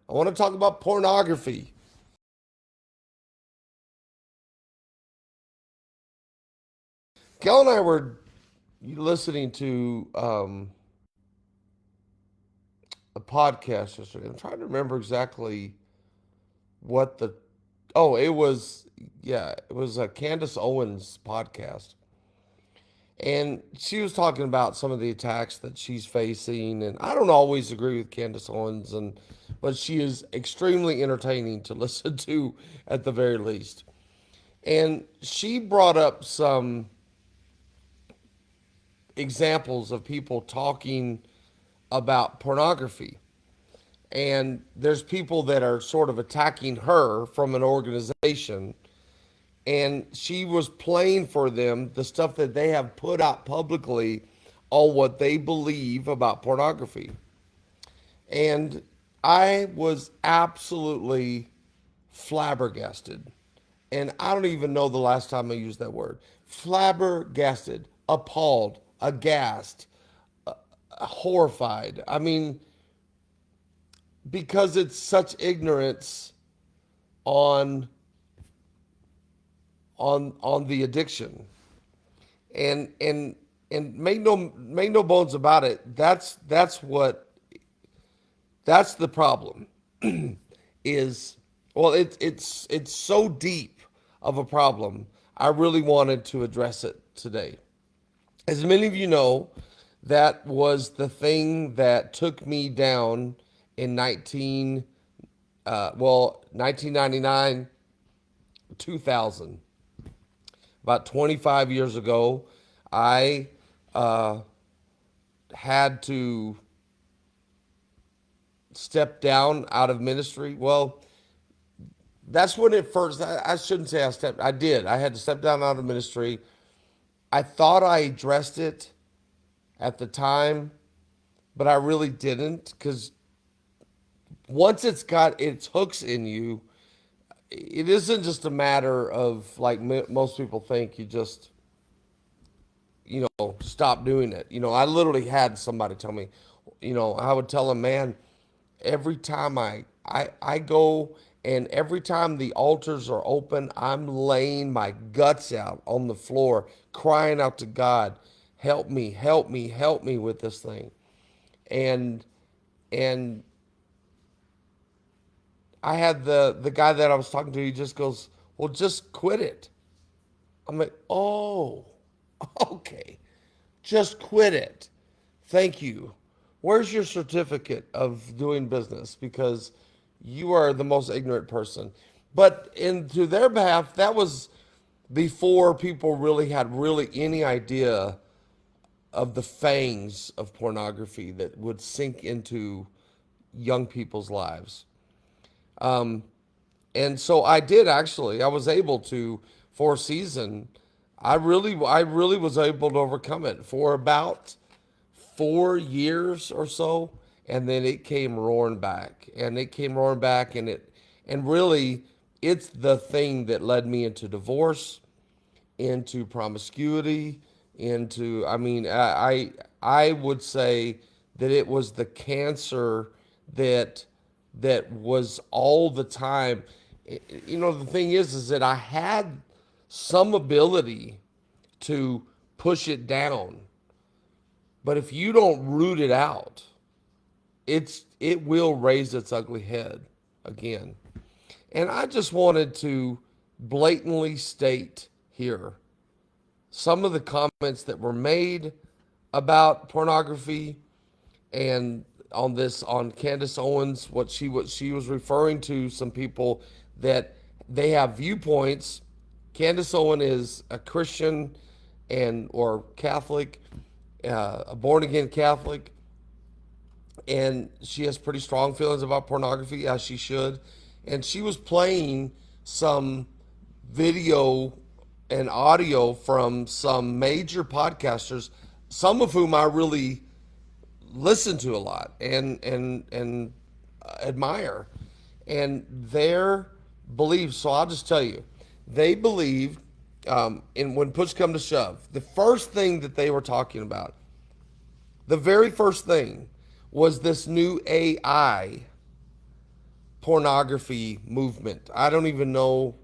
I want to talk about pornography. Kel and I were listening to a podcast yesterday. I'm trying to remember exactly what the. Oh, it was, yeah, it was a Candace Owens podcast. And she was talking about some of the attacks that she's facing. And I don't always agree with Candace Owens, but she is extremely entertaining to listen to at the very least. And she brought up some examples of people talking about pornography. And there's people that are sort of attacking her from an organization. And she was playing for them the stuff that they have put out publicly on what they believe about pornography. And I was absolutely flabbergasted. And I don't even know the last time I used that word. Flabbergasted, appalled, aghast, horrified. I mean, because it's such ignorance on on the addiction. And make no bones about it. That's the problem. Is well, it's so deep of a problem. I really wanted to address it today. As many of you know, that was the thing that took me down in 1999, 2000. About 25 years ago, I uh, had to step down out of ministry. Well, that's when it first, I shouldn't say I did. I had to step down out of ministry. I thought I addressed it at the time, but I really didn't, because once it's got its hooks in you, it isn't just a matter of, like most people think, you just, stop doing it. I literally had somebody tell me, I would tell them, man, every time I go, and every time the altars are open, I'm laying my guts out on the floor, crying out to God, help me, help me, help me with this thing. And and I had the guy that I was talking to, he just goes, well, just quit it. I'm like, oh, okay. Just quit it. Thank you. Where's your certificate of doing business? Because you are the most ignorant person. But into their behalf, that was before people really had really any idea of the fangs of pornography that would sink into young people's lives. And so I did, actually. I was able to, for a season. I really was able to overcome it for about 4 years or so, and then it came roaring back, and it came roaring back, and really, it's the thing that led me into divorce, into promiscuity, into, I mean, I would say that it was the cancer that was all the time. The thing is that I had some ability to push it down, but if you don't root it out, it will raise its ugly head again. And I just wanted to blatantly state here some of the comments that were made about pornography, and on Candace Owens, what she was referring to some people that they have viewpoints. Candace Owen is a Christian and or Catholic, a born again Catholic, and she has pretty strong feelings about pornography, as she should. And she was playing some video and audio from some major podcasters, some of whom I really listen to a lot and admire, and their beliefs. So I'll just tell you, they believe, and when push come to shove, the first thing that they were talking about, the very first thing, was this new AI pornography movement. I don't even know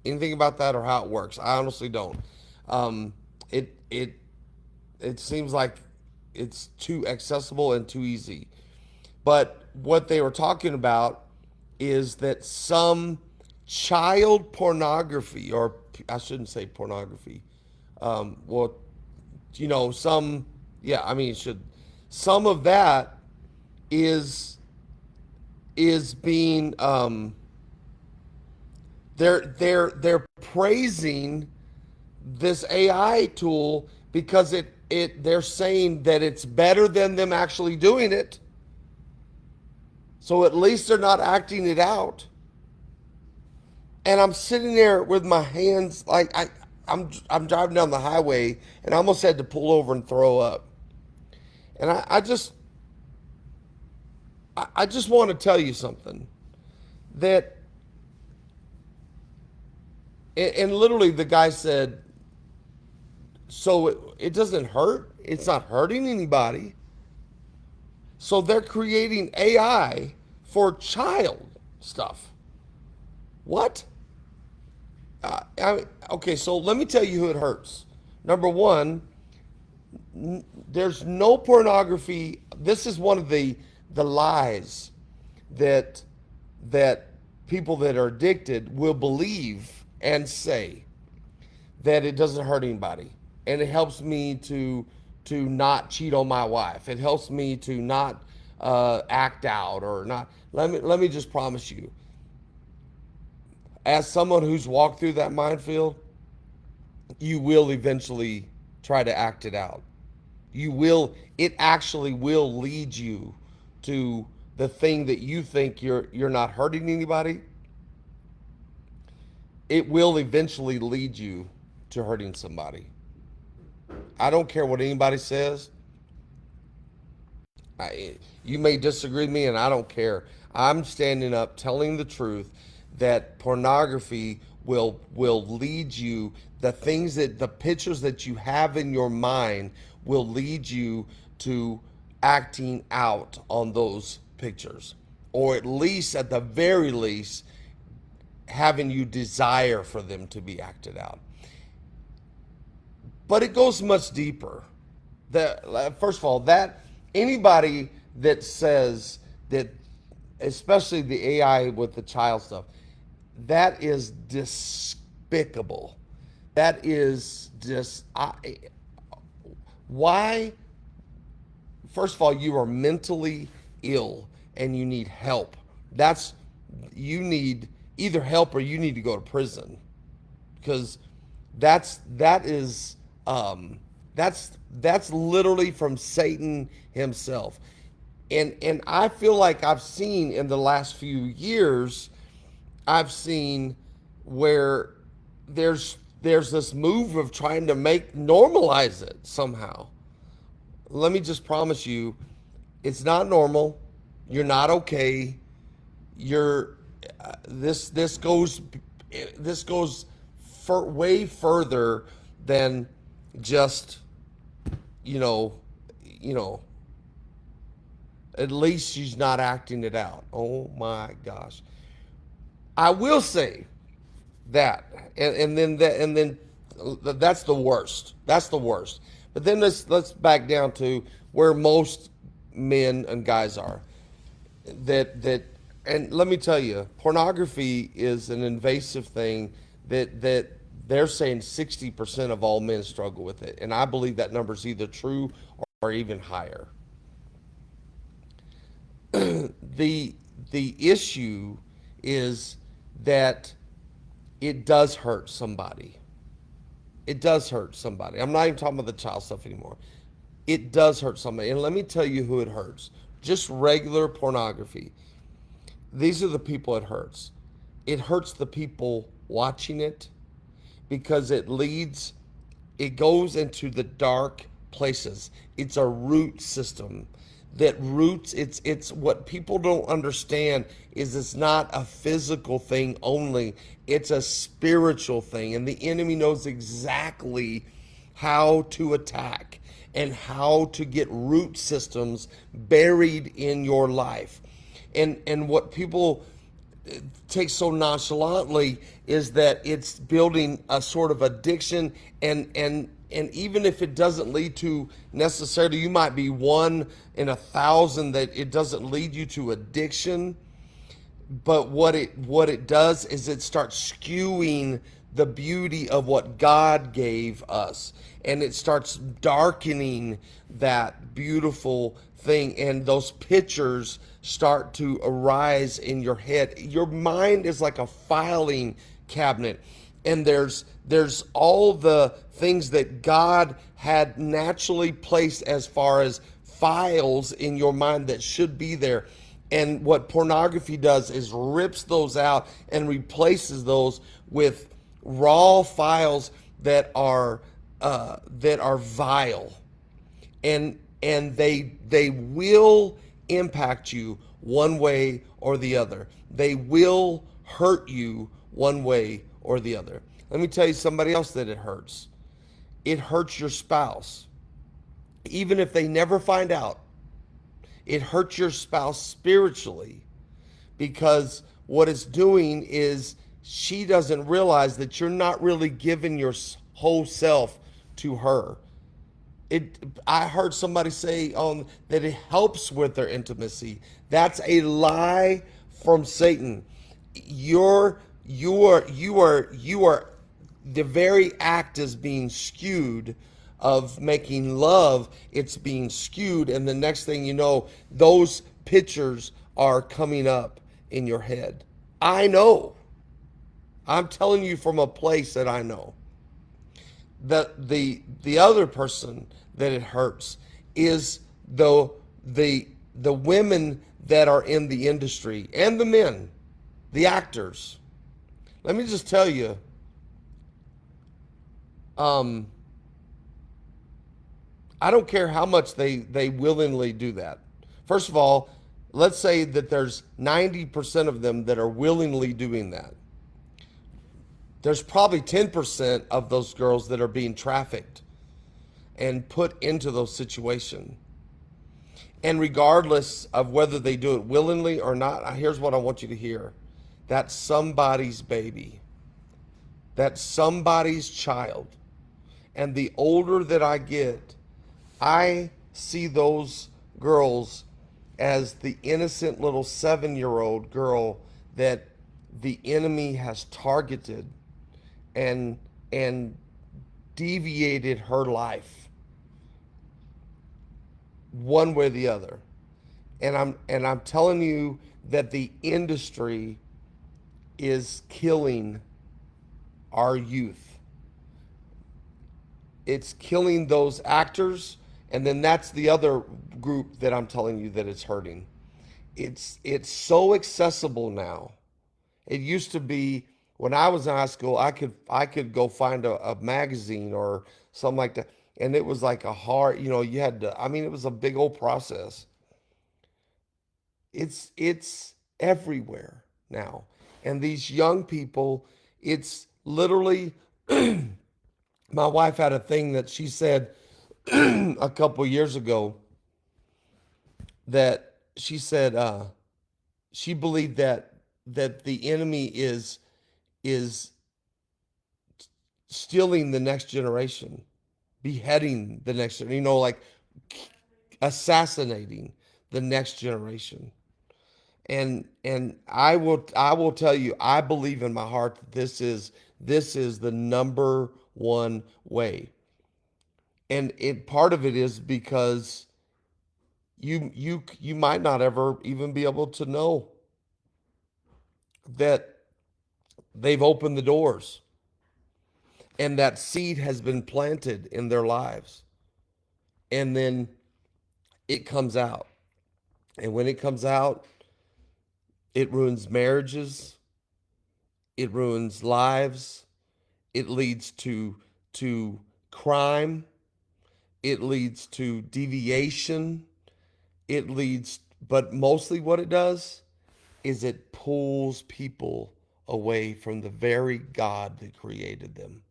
anything about that or how it works. I honestly don't. Um, it it it seems like it's too accessible and too easy. But what they were talking about is that some child pornography, or I shouldn't say pornography. Well, some, yeah, I mean, some of that is being, they're praising this AI tool because they're saying that it's better than them actually doing it. So at least they're not acting it out. And I'm sitting there with my hands like I'm driving down the highway and I almost had to pull over and throw up. And I just want to tell you something that, and literally the guy said, so it doesn't hurt. It's not hurting anybody. So they're creating AI for child stuff. What? Okay, so let me tell you who it hurts. Number one, there's no pornography. This is one of the lies that people that are addicted will believe and say, that it doesn't hurt anybody, and it helps me to not cheat on my wife. It helps me to not act out or not. Let me just promise you, as someone who's walked through that minefield, you will eventually try to act it out. You will. It actually will lead you to the thing that you think you're not hurting anybody. It will eventually lead you to hurting somebody. I don't care what anybody says. You may disagree with me, and I don't care. I'm standing up, telling the truth that pornography will lead you. The pictures that you have in your mind will lead you to acting out on those pictures, or at least, at the very least, having you desire for them to be acted out. But it goes much deeper. First of all, that anybody that says that, especially the AI with the child stuff, that is despicable. That is just why. First of all, you are mentally ill and you need help. You need either help or you need to go to prison, because that is that's literally from Satan himself. And I feel like I've seen in the last few years, I've seen where there's this move of trying to normalize it somehow. Let me just promise you, it's not normal. You're not okay. You're this goes way further than just you know you know at least she's not acting it out. Oh my gosh. I will say that, and then that's the worst. That's the worst. But then let's back down to where most men and guys are. And let me tell you, pornography is an invasive thing that they're saying 60% of all men struggle with it, and I believe that number is either true or even higher. The issue is that it does hurt somebody. It does hurt somebody. I'm not even talking about the child stuff anymore. It does hurt somebody. And let me tell you who it hurts. Just regular pornography. These are the people it hurts. It hurts the people watching it because it goes into the dark places. It's a root system that roots. It's what people don't understand is it's not a physical thing only. It's a spiritual thing, and the enemy knows exactly how to attack and how to get root systems buried in your life. And what people take so nonchalantly is that it's building a sort of addiction, and even if it doesn't lead to necessarily, you might be one in 1,000 that it doesn't lead you to addiction, but what it does is it starts skewing the beauty of what God gave us, and it starts darkening that beautiful thing, and those pictures start to arise in your head. Your mind is like a filing cabinet, and there's all the things that God had naturally placed as far as files in your mind that should be there. And what pornography does is rips those out and replaces those with raw files that are vile, and they will impact you one way or the other. They will hurt you one way or the other. Let me tell you somebody else that it hurts. It hurts your spouse. Even if they never find out, it hurts your spouse spiritually, because what it's doing is she doesn't realize that you're not really giving your whole self to her. I heard somebody say that it helps with their intimacy. That's a lie from Satan. You are the very act is being skewed of making love. It's being skewed, and the next thing you know, those pictures are coming up in your head. I know. I'm telling you from a place that I know. That the other person that it hurts is the women that are in the industry, and the men, the actors. Let me just tell you, um, I don't care how much they willingly do that. First of all, let's say that there's 90% of them that are willingly doing that. There's probably 10% of those girls that are being trafficked and put into those situations. And regardless of whether they do it willingly or not, here's what I want you to hear. That's somebody's baby. That's somebody's child. And the older that I get, I see those girls as the innocent little 7-year-old girl that the enemy has targeted and and deviated her life one way or the other. And I'm telling you that the industry is killing our youth. It's killing those actors, and then that's the other group that I'm telling you that it's hurting. It's so accessible now. It used to be when I was in high school, I could go find a magazine or something like that, and it was like a hard, you had to. I mean, it was a big old process. It's everywhere now, and these young people, it's literally. My wife had a thing that she said a couple years ago, that she said she believed that the enemy is stealing the next generation, beheading the next, like assassinating the next generation. And I will tell you, I believe in my heart that this is the number one way. And it part of it is because you might not ever even be able to know that they've opened the doors, and that seed has been planted in their lives, and then it comes out. And when it comes out, it ruins marriages, it ruins lives, it leads to crime, it leads to deviation, it leads, but mostly what it does is it pulls people away from the very God that created them.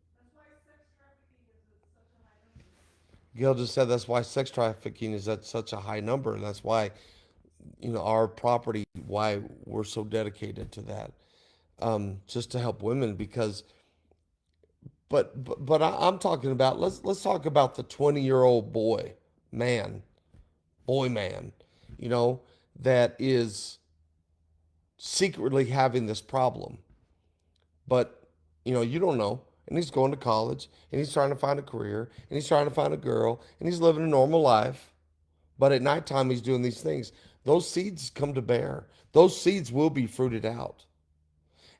Gail just said that's why sex trafficking is at such a high number, and that's why our property, why we're so dedicated to that, just to help women. Because I'm talking about, let's talk about the 20-year-old man man, you know, that is secretly having this problem. But you don't know. And he's going to college, and he's trying to find a career, and he's trying to find a girl, and he's living a normal life. But at nighttime, he's doing these things. Those seeds come to bear. Those seeds will be fruited out.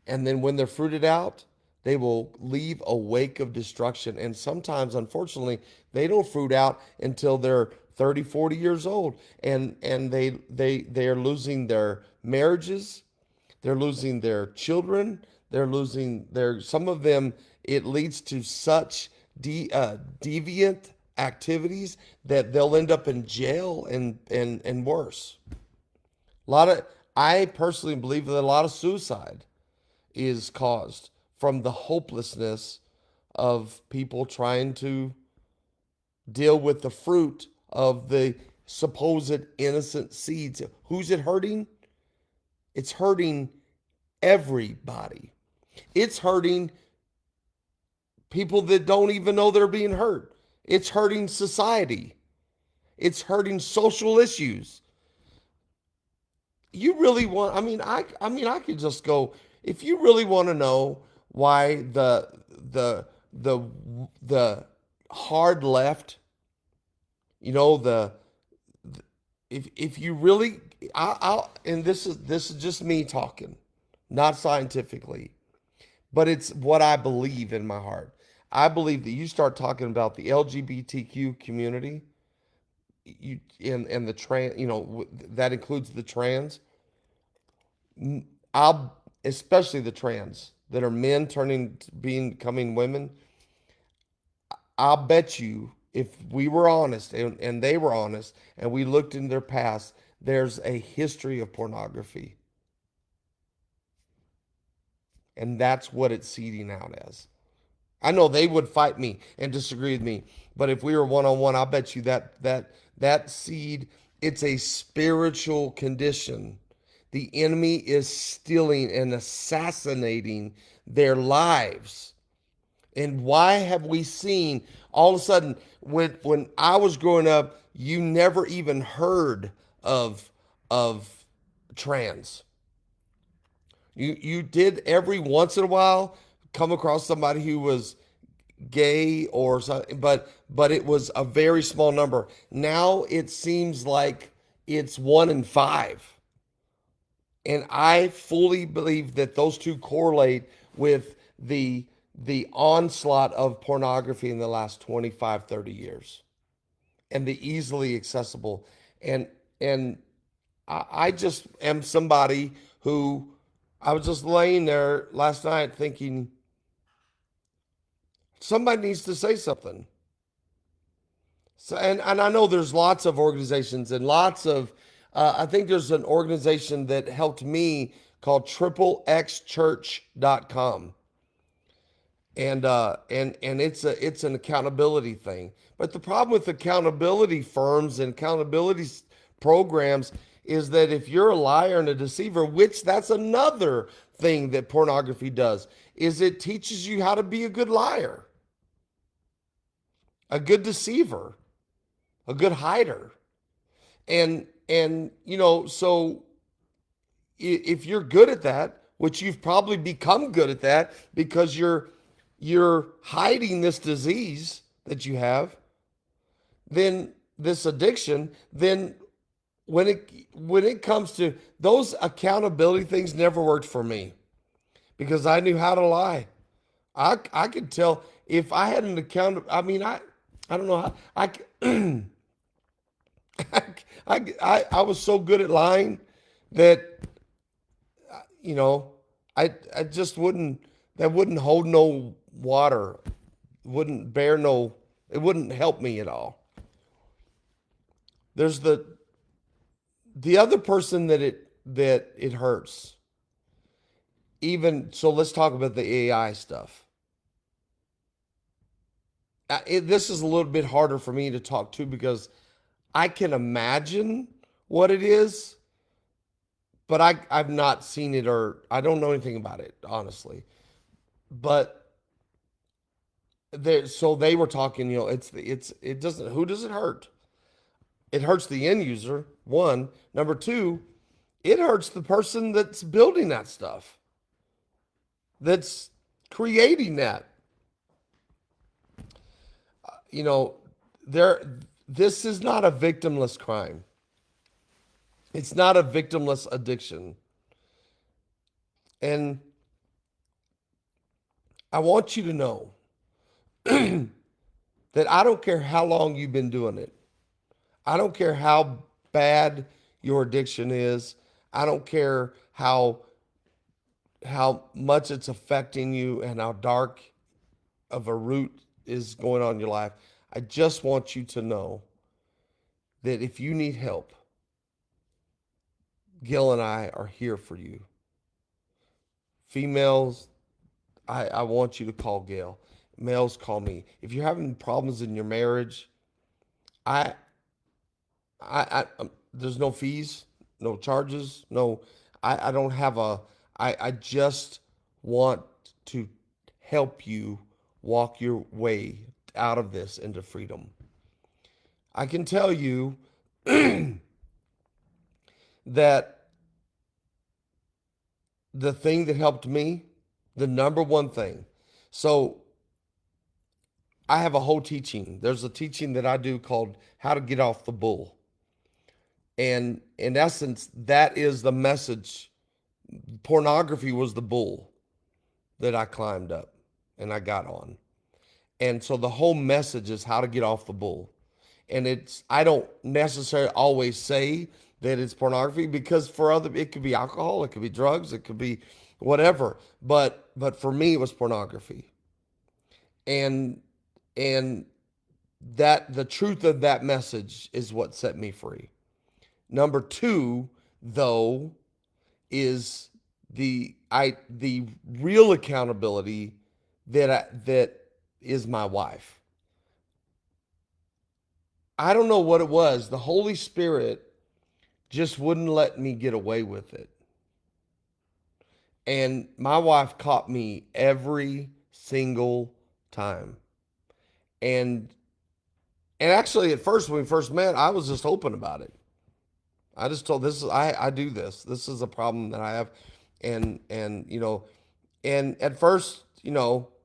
And then when they're fruited out, they will leave a wake of destruction. And sometimes, unfortunately, they don't fruit out until they're 30, 40 years old. And they are losing their marriages, they're losing their children, they're losing some of them. It leads to such deviant activities that they'll end up in jail and worse. A lot of I personally believe that a lot of suicide is caused from the hopelessness of people trying to deal with the fruit of the supposed innocent seeds. Who's it hurting? It's hurting everybody. It's hurting people that don't even know they're being hurt. It's hurting society. It's hurting social issues. You really want, I could just go, if you really want to know why the the hard left, you know, if you really, I'll and this is just me talking, not scientifically, but it's what I believe in my heart. I believe that you start talking about the LGBTQ community, and the trans, that includes the trans. I'll Especially the trans that are men becoming women. I'll bet you, if we were honest and they were honest and we looked in their past, there's a history of pornography. And that's what it's seeding out as. I know they would fight me and disagree with me, but if we were one on one, I bet you that seed, it's a spiritual condition. The enemy is stealing and assassinating their lives. And why have we seen all of a sudden, when I was growing up, you never even heard of trans. You did every once in a while come across somebody who was gay or something, but it was a very small number. Now it seems like it's 1 in 5. And I fully believe that those two correlate with the onslaught of pornography in the last 25, 30 years, and the easily accessible. And I just am somebody who, I was just laying there last night thinking somebody needs to say something. So, and I know there's lots of organizations and lots of, I think there's an organization that helped me called triplexchurch.com. And it's an accountability thing. But the problem with accountability firms and accountability programs is that if you're a liar and a deceiver, which that's another thing that pornography does, is it teaches you how to be a good liar, a good deceiver, a good hider. And so if you're good at that, which you've probably become good at that because you're hiding this disease that you have, then this addiction, then when it comes to those accountability things, never worked for me because I knew how to lie. I could tell if I had an account. I don't know how I was so good at lying that you know I just wouldn't hold no water, wouldn't bear no, it wouldn't help me at all. There's the other person that it hurts. Even so, let's talk about the AI stuff. This is a little bit harder for me to talk to because I can imagine what it is, but I've not seen it, or I don't know anything about it, honestly. But so they were talking, it doesn't, who does it hurt? It hurts the end user, one. Number two, it hurts the person that's building that stuff, that's creating that. You know, there this is not a victimless crime. It's not a victimless addiction. And I want you to know that I don't care how long you've been doing it. I don't care how bad your addiction is. I don't care how much it's affecting you and how dark of a root is going on in your life. I just want you to know that if you need help, Gil and I are here for you. Females, I want you to call Gail. Males, call me. If you're having problems in your marriage, I, there's no fees, no charges, no, I don't have I just want to help you walk your way out of this into freedom. I can tell you that the thing that helped me, the number one thing. So I have a whole teaching. There's a teaching that I do called How to Get Off the Bull. And in essence, that is the message. Pornography was the bull that I climbed up and I got on. And so the whole message is how to get off the bull. And I don't necessarily always say that it's pornography, because for other, it could be alcohol, it could be drugs, it could be whatever. But for me, it was pornography. And and that the truth of that message is what set me free. Number two, though, is the real accountability that is my wife. I don't know what it was. The Holy Spirit just wouldn't let me get away with it. And my wife caught me every single time. And actually at first, when we first met, I was just open about it. I just told I do this. This is a problem that I have. And and at first,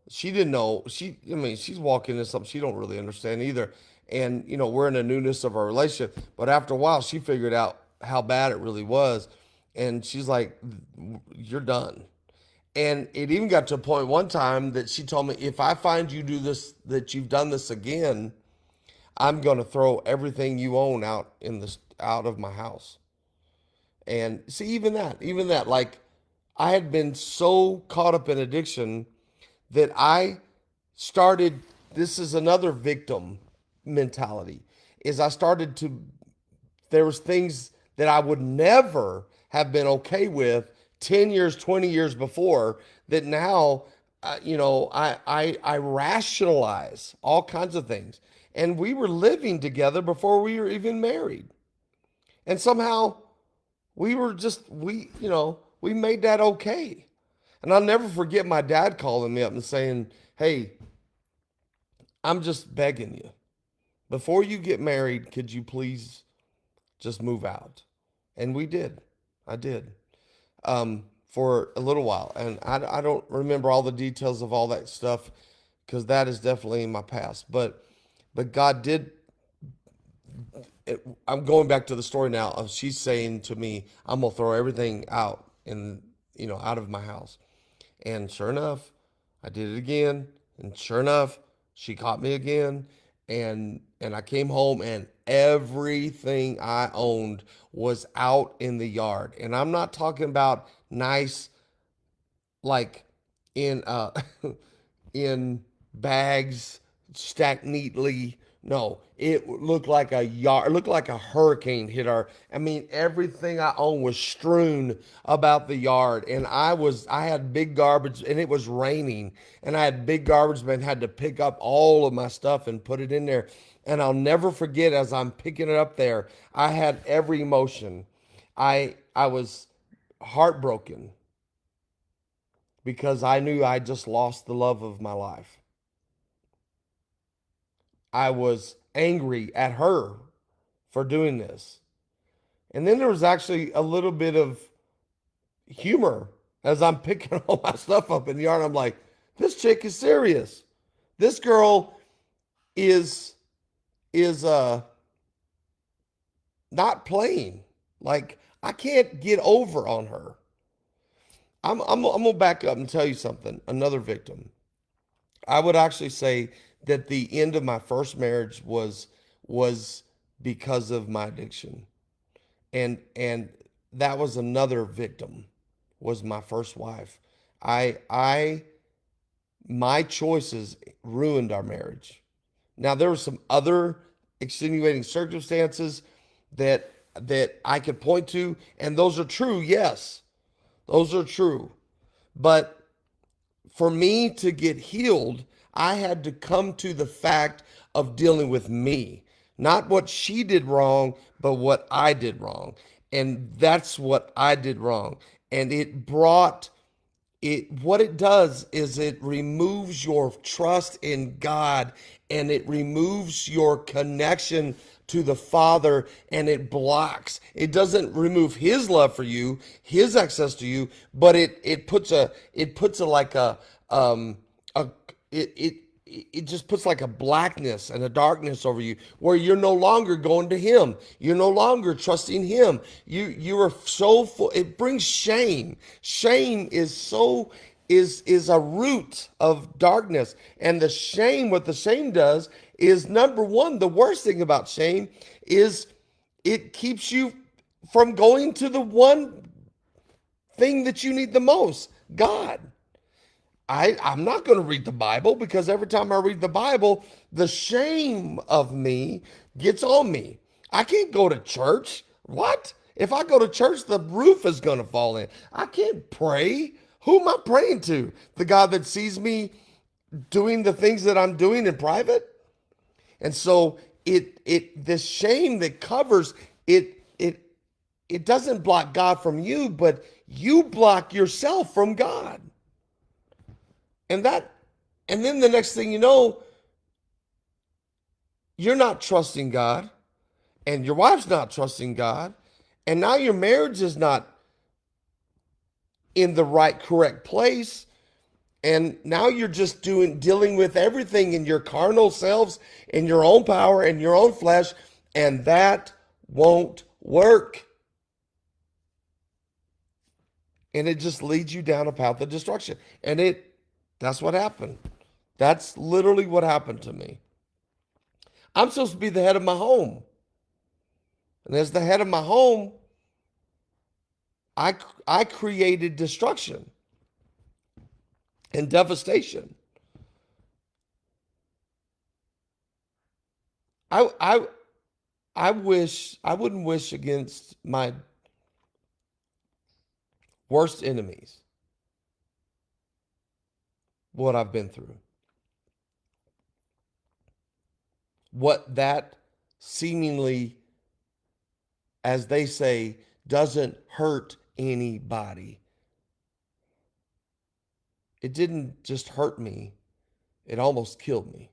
she didn't know. She's walking into something she don't really understand either. And we're in the newness of our relationship. But after a while, she figured out how bad it really was. And she's like, "You're done." And it even got to a point one time that she told me, "If I find you do this, that you've done this again, I'm going to throw everything you own out of my house." And see, even that, like, I had been so caught up in addiction that I started, this is another victim mentality, is I started to, there was things that I would never have been okay with 10 years, 20 years before, that now, I rationalize all kinds of things. And we were living together before we were even married. And somehow we made that okay. And I'll never forget my dad calling me up and saying, "Hey, I'm just begging you, before you get married, could you please just move out?" And we did. I did. For a little while. And I don't remember all the details of all that stuff, because that is definitely in my past. But God did. I'm going back to the story now of she's saying to me, "I'm gonna throw everything out out of my house." And sure enough, I did it again. And sure enough, she caught me again. And I came home and everything I owned was out in the yard. And I'm not talking about nice, like, in in bags stacked neatly. No, it looked like a yard, it looked like a hurricane hit our, everything I owned was strewn about the yard. And I had big garbage, and it was raining, and I had big garbage men, had to pick up all of my stuff and put it in there. And I'll never forget, as I'm picking it up there, I had every emotion. I was heartbroken because I knew I just lost the love of my life. I was angry at her for doing this. And then there was actually a little bit of humor as I'm picking all my stuff up in the yard. I'm like, this chick is serious. This girl is is not playing. Like I can't get over on her. I'm gonna back up and tell you something. Another victim. I would actually say that the end of my first marriage was because of my addiction. And that was another victim, was my first wife. I my choices ruined our marriage. Now there were some other extenuating circumstances that I could point to, and those are true, yes. Those are true. But for me to get healed, I had to come to the fact of dealing with me, not what she did wrong, but what I did wrong. And that's what I did wrong. And it brought it, what it does is it removes your trust in God, and it removes your connection to the Father, and it blocks. It doesn't remove his love for you, his access to you, but it puts a like a it it just puts like a blackness and a darkness over you where you're no longer going to him. You're no longer trusting him. You are so full. It brings shame. Shame is so is a root of darkness. And the shame, what the shame does is, number one, the worst thing about shame is it keeps you from going to the one thing that you need the most, God. I'm not going to read the Bible because every time I read the Bible, the shame of me gets on me. I can't go to church. What? If I go to church, the roof is going to fall in. I can't pray. Who am I praying to? The God that sees me doing the things that I'm doing in private? And so the shame that covers it doesn't block God from you, but you block yourself from God. And that, and then the next thing you know, you're not trusting God, and your wife's not trusting God, and now your marriage is not in the right, correct place. And now you're just dealing with everything in your carnal selves, in your own power, and your own flesh, and that won't work. And it just leads you down a path of destruction. And that's what happened. That's literally what happened to me. I'm supposed to be the head of my home. And as the head of my home, I created destruction and devastation. I I I wouldn't wish against my worst enemies what I've been through. What that seemingly, as they say, doesn't hurt anybody. It didn't just hurt me, it almost killed me.